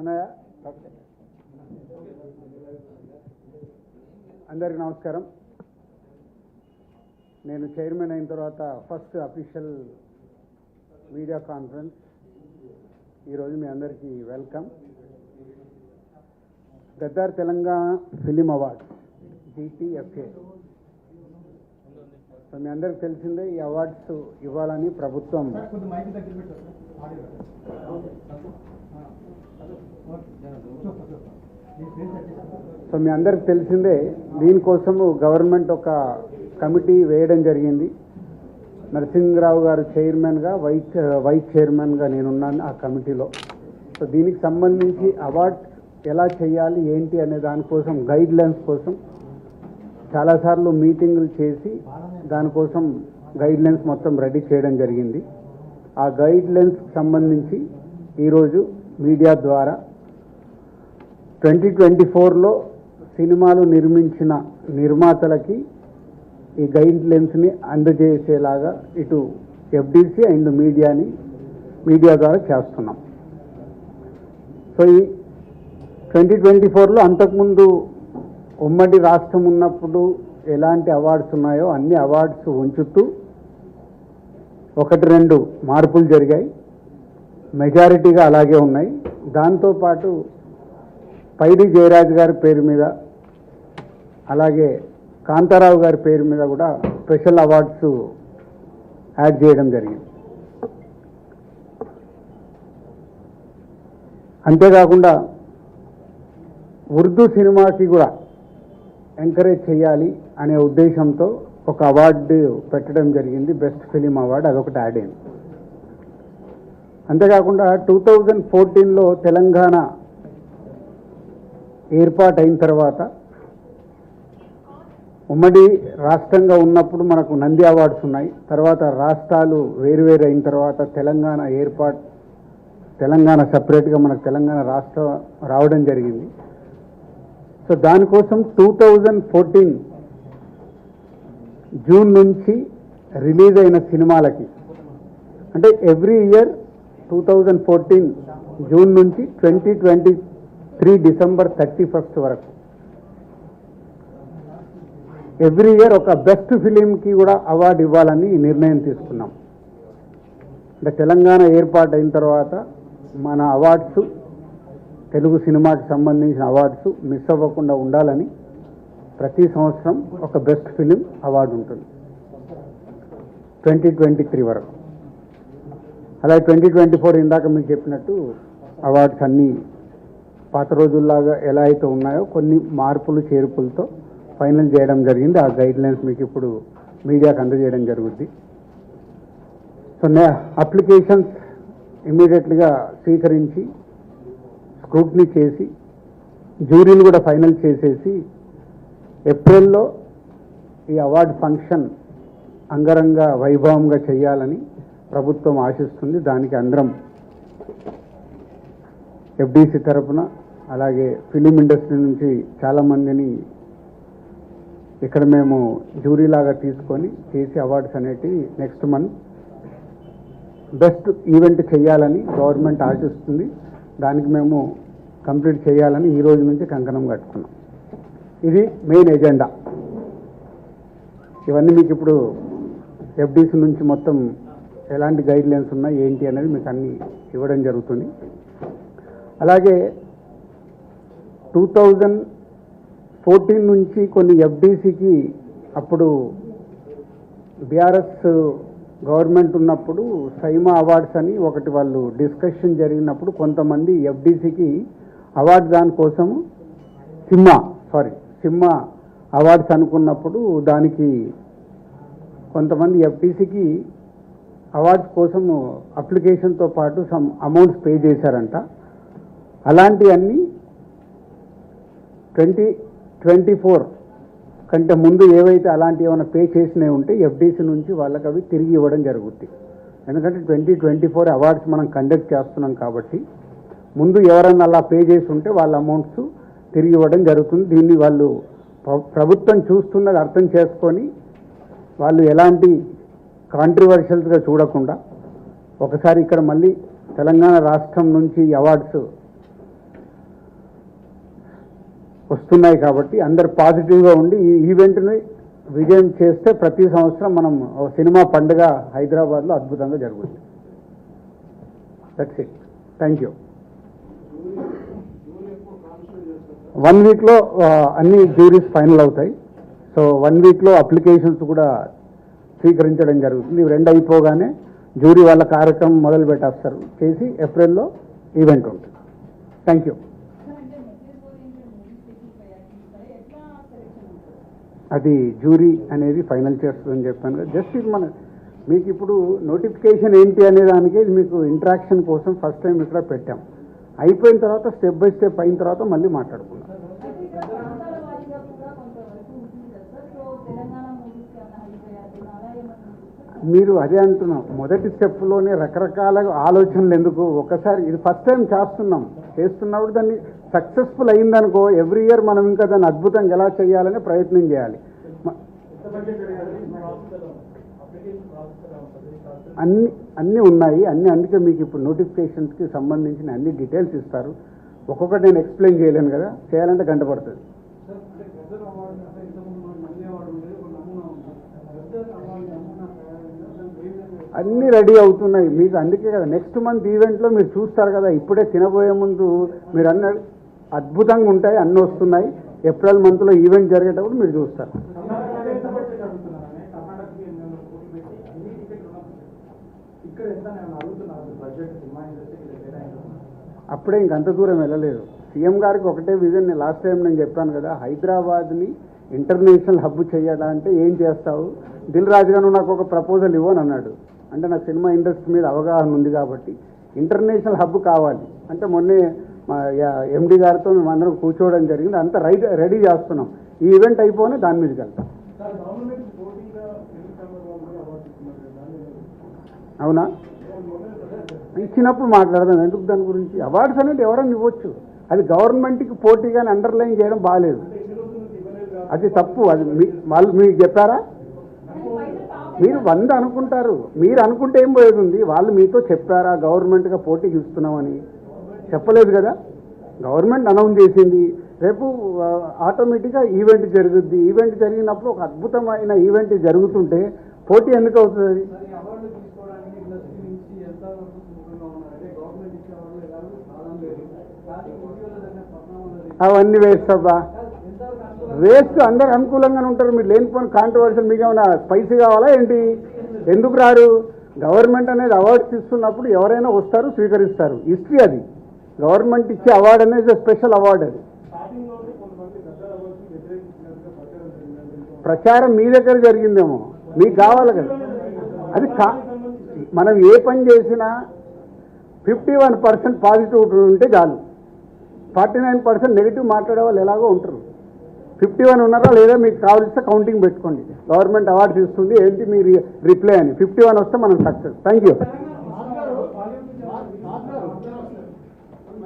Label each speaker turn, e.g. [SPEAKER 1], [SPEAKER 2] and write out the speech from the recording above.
[SPEAKER 1] అన్నయ్య అందరికీ నమస్కారం. నేను చైర్మన్ అయిన తర్వాత ఫస్ట్ అఫీషియల్ మీడియా కాన్ఫరెన్స్. ఈరోజు మీ అందరికీ welcome. Gaddar Telangana film awards GTFA. So మీ అందరికి తెలిసిందే ఈ అవార్డ్స్ ఇవ్వాలని ప్రభుత్వం దీనికోసము గవర్నమెంట్ ఒక కమిటీ వేయడం జరిగింది. నరసింహరావు గారు చైర్మన్గా, వైస్ చైర్మన్గా నేనున్నాను ఆ కమిటీలో. సో దీనికి సంబంధించి అవార్డ్స్ ఎలా చేయాలి ఏంటి అనే దానికోసం గైడ్ లైన్స్ కోసం చాలాసార్లు మీటింగులు చేసి దానికోసం గైడ్ లైన్స్ మొత్తం రెడీ చేయడం జరిగింది. ఆ గైడ్ లైన్స్ సంబంధించి ఈరోజు మీడియా ద్వారా 2024లో సినిమాలు నిర్మించిన నిర్మాతలకి ఈ గైడ్ లైన్స్ని అందజేసేలాగా ఇటు FDC అండ్ మీడియా ద్వారా చేస్తున్నాం. సో ఈ 2024లో అంతకుముందు ఉమ్మడి రాష్ట్రం ఉన్నప్పుడు ఎలాంటి అవార్డ్స్ ఉన్నాయో అన్ని అవార్డ్స్ ఉంచుతూ 1-2 మార్పులు జరిగాయి. మెజారిటీగా అలాగే ఉన్నాయి. దాంతోపాటు పైడి జయరాజ్ గారి పేరు మీద అలాగే కాంతారావు గారి పేరు మీద కూడా స్పెషల్ అవార్డ్స్ యాడ్ చేయడం జరిగింది. అంతేకాకుండా ఉర్దూ సినిమాకి కూడా ఎంకరేజ్ చేయాలి అనే ఉద్దేశంతో ఒక అవార్డు పెట్టడం జరిగింది, బెస్ట్ ఫిలిం అవార్డు. అదొకటి యాడ్ అయింది. అంతేకాకుండా 2014లో తెలంగాణ ఏర్పాటైన తర్వాత ఉమ్మడి రాష్ట్రంగా ఉన్నప్పుడు మనకు నంది అవార్డ్స్ ఉన్నాయి. తర్వాత రాష్ట్రాలు వేరువేరు అయిన తర్వాత తెలంగాణ సపరేట్గా మనకు తెలంగాణ రాష్ట్రం రావడం జరిగింది. సో దానికోసం 2014 జూన్ నుంచి రిలీజ్ అయిన సినిమాలకి, అంటే ఎవ్రీ ఇయర్ 2014 జూన్ నుంచి 2023 డిసెంబర్ 31 వరకు ఎవ్రీ ఇయర్ ఒక బెస్ట్ ఫిలింకి కూడా అవార్డు ఇవ్వాలని నిర్ణయం తీసుకున్నాం. అంటే తెలంగాణ ఏర్పాటు అయిన తర్వాత మన అవార్డ్స్, తెలుగు సినిమాకి సంబంధించిన అవార్డ్స్ మిస్ అవ్వకుండా ఉండాలని ప్రతి సంవత్సరం ఒక బెస్ట్ ఫిలిం అవార్డు ఉంటుంది 2023 వరకు. అలాగే 2024 ఇందాక మీకు చెప్పినట్టు అవార్డ్స్ అన్నీ పాత రోజుల్లాగా ఎలా అయితే ఉన్నాయో కొన్ని మార్పులు చేర్పులతో ఫైనల్ చేయడం జరిగింది. ఆ గైడ్ లైన్స్ మీకు ఇప్పుడు మీడియాకు అందజేయడం జరుగుద్ది. సో అప్లికేషన్స్ ఇమ్మీడియట్గా స్వీకరించి స్క్రూటినీ చేసి జ్యూరీలు కూడా ఫైనల్ చేసేసి ఏప్రిల్లో ఈ అవార్డు ఫంక్షన్ అంగరంగ వైభవంగా చేయాలని ప్రభుత్వం ఆశిస్తుంది. దానికి అందరం FDC తరఫున అలాగే ఫిలిం ఇండస్ట్రీ నుంచి చాలామందిని ఇక్కడ మేము జ్యూరీలాగా తీసుకొని చేసి అవార్డ్స్ అనేటివి నెక్స్ట్ మంత్ బెస్ట్ ఈవెంట్ చేయాలని గవర్నమెంట్ ఆశిస్తుంది. దానికి మేము కంప్లీట్ చేయాలని ఈ రోజు నుంచి కంకణం కట్టుకున్నాం. ఇది మెయిన్ ఎజెండా. ఇవన్నీ మీకు ఇప్పుడు FDC నుంచి మొత్తం ఎలాంటి గైడ్ లైన్స్ ఉన్నాయి ఏంటి అనేది మీకు అన్నీ ఇవ్వడం జరుగుతుంది. అలాగే 2014 నుంచి కొన్ని FDCకి అప్పుడు BRS గవర్నమెంట్ ఉన్నప్పుడు సైమా అవార్డ్స్ అని ఒకటి వాళ్ళు డిస్కషన్ జరిగినప్పుడు కొంతమంది FDCకి అవార్డు దానికోసము సిమ్మా అవార్డ్స్ అనుకున్నప్పుడు దానికి కొంతమంది FDCకి అవార్డ్స్ కోసము అప్లికేషన్తో పాటు సమ్ అమౌంట్స్ పే చేశారంట. అలాంటివన్నీ 2024 కంటే ముందు ఏవైతే అలాంటి ఏమైనా పే చేసినవి ఉంటే FDC నుంచి వాళ్ళకి అవి తిరిగి ఇవ్వడం జరుగుతుంది. ఎందుకంటే 2024 అవార్డ్స్ మనం కండక్ట్ చేస్తున్నాం కాబట్టి ముందు ఎవరైనా అలా పే చేసి ఉంటే వాళ్ళ అమౌంట్స్ తిరిగి ఇవ్వడం జరుగుతుంది. దీన్ని వాళ్ళు ప్రభుత్వం చూస్తున్నది అర్థం చేసుకొని వాళ్ళు ఎలాంటి కాంట్రవర్షియల్స్గా చూడకుండా ఒకసారి ఇక్కడ మళ్ళీ తెలంగాణ రాష్ట్రం నుంచి అవార్డ్స్ వస్తున్నాయి కాబట్టి అందరు పాజిటివ్గా ఉండి ఈ ఈవెంట్ని విజయం చేస్తే ప్రతి సంవత్సరం మనం సినిమా పండుగ హైదరాబాద్లో అద్భుతంగా జరుగుతుంది. That's it. Thank you. 1 వీక్లో అన్ని జ్యూరీస్ ఫైనల్ అవుతాయి. సో 1 వీక్లో అప్లికేషన్స్ కూడా స్వీకరించడం జరుగుతుంది. ఇవి 2 అయిపోగానే జ్యూరీ వాళ్ళ కార్యక్రమం మొదలు పెట్టేస్తారు చేసి ఏప్రిల్లో ఈవెంట్ ఉంటుంది. Thank you. అది జ్యూరీ అనేది ఫైనల్ చేస్తుందని చెప్పాను కదా. జస్ట్ ఇది మీకు ఇప్పుడు నోటిఫికేషన్ ఏంటి అనే దానికి మీకు ఇంటరాక్షన్ కోసం ఫస్ట్ టైం ఇక్కడ పెట్టాం. అయిపోయిన తర్వాత స్టెప్ బై స్టెప్ అయిన తర్వాత మళ్ళీ మాట్లాడుకున్నాం. మీరు అదే అంటున్నాం, మొదటి స్టెప్లోనే రకరకాల ఆలోచనలు ఎందుకు, ఒకసారి ఇది ఫస్ట్ టైం చేస్తున్నప్పుడు దాన్ని సక్సెస్ఫుల్ అయిందనుకో ఎవ్రీ ఇయర్ మనం ఇంకా దాన్ని అద్భుతంగా ఎలా చేయాలనే ప్రయత్నం చేయాలి. అన్నీ ఉన్నాయి అందుకే మీకు ఇప్పుడు నోటిఫికేషన్స్కి సంబంధించిన అన్ని డీటెయిల్స్ ఇస్తారు. ఒక్కొక్కటి నేను ఎక్స్ప్లెయిన్ చేయలేను కదా, చేయాలంటే గంట పడుతుంది. అన్నీ రెడీ అవుతున్నాయి మీకు. అందుకే కదా నెక్స్ట్ మంత్ ఈవెంట్లో మీరు చూస్తారు కదా. ఇప్పుడే తినబోయే ముందు మీరు అన్న అద్భుతంగా ఉంటాయి, అన్నీ వస్తున్నాయి. ఏప్రిల్ మంత్లో ఈవెంట్ జరిగేటప్పుడు మీరు చూస్తారు. అప్పుడే ఇంకంత దూరం వెళ్ళలేదు. సీఎం గారికి ఒకటే విజన్. లాస్ట్ టైం నేను చెప్పాను కదా, హైదరాబాద్ని ఇంటర్నేషనల్ హబ్ చేయాలంటే ఏం చేస్తావు, దిల్ రాజు గారు నాకు ఒక ప్రపోజల్ ఇవ్వని అన్నాడు. అంటే నాకు సినిమా ఇండస్ట్రీ మీద అవగాహన ఉంది కాబట్టి ఇంటర్నేషనల్ హబ్ కావాలి అంటే మొన్నే మా ఎండి గారితో మేము అందరం కూర్చోవడం జరిగింది. అంతా రెడీ చేస్తున్నాం. ఈ ఈవెంట్ అయిపోయినా దాని మీదకి వెళ్తాం. అవునా, ఇచ్చినప్పుడు మాట్లాడదాం. ఎందుకు దాని గురించి? అవార్డ్స్ అనేది ఎవరైనా ఇవ్వచ్చు. అది గవర్నమెంట్కి పోటీగానే అండర్లైన్ చేయడం బాగాలేదు. అది తప్పు. అది వాళ్ళు మీకు చెప్పారా? మీరు 100 అనుకుంటారు. మీరు అనుకుంటే ఏం పోయేది ఉంది? వాళ్ళు మీతో చెప్పారా గవర్నమెంట్గా పోటీకి ఇస్తున్నామని? చెప్పలేదు కదా. గవర్నమెంట్ అనౌన్స్ చేసింది. రేపు ఆటోమేటిక్గా ఈవెంట్ జరుగుద్ది. ఈవెంట్ జరిగినప్పుడు ఒక అద్భుతమైన ఈవెంట్ జరుగుతుంటే పోటీ ఎందుకు అవుతుంది? అవన్నీ వేస్ట్ అబ్బా, వేస్ట్. అందరు అనుకూలంగానే ఉంటారు. మీరు లేనిపోయిన కాంట్రవర్షియల్ మీకు ఏమైనా స్పైసీ కావాలా ఏంటి? ఎందుకు రారు? గవర్నమెంట్ అనేది అవార్డ్స్ ఇస్తున్నప్పుడు ఎవరైనా వస్తారు, స్వీకరిస్తారు. హిస్టరీ అది. గవర్నమెంట్ ఇచ్చే అవార్డు అనేది స్పెషల్ అవార్డు. అది ప్రచారం మీ దగ్గర జరిగిందేమో, మీకు కావాలి కదా. అది మనం ఏ పని చేసినా 51% పాజిటివ్ ఉంటే చాలు. 49% నెగిటివ్ మాట్లాడే వాళ్ళు ఎలాగో ఉంటారు. 51 ఉన్నారా లేదా మీకు కావాల్సిన కౌంటింగ్ పెట్టుకోండి. గవర్నమెంట్ అవార్డ్స్ ఇస్తుంది ఏంటి మీరు రిప్లై అని 51 వస్తే మనం సక్సెస్. Thank you.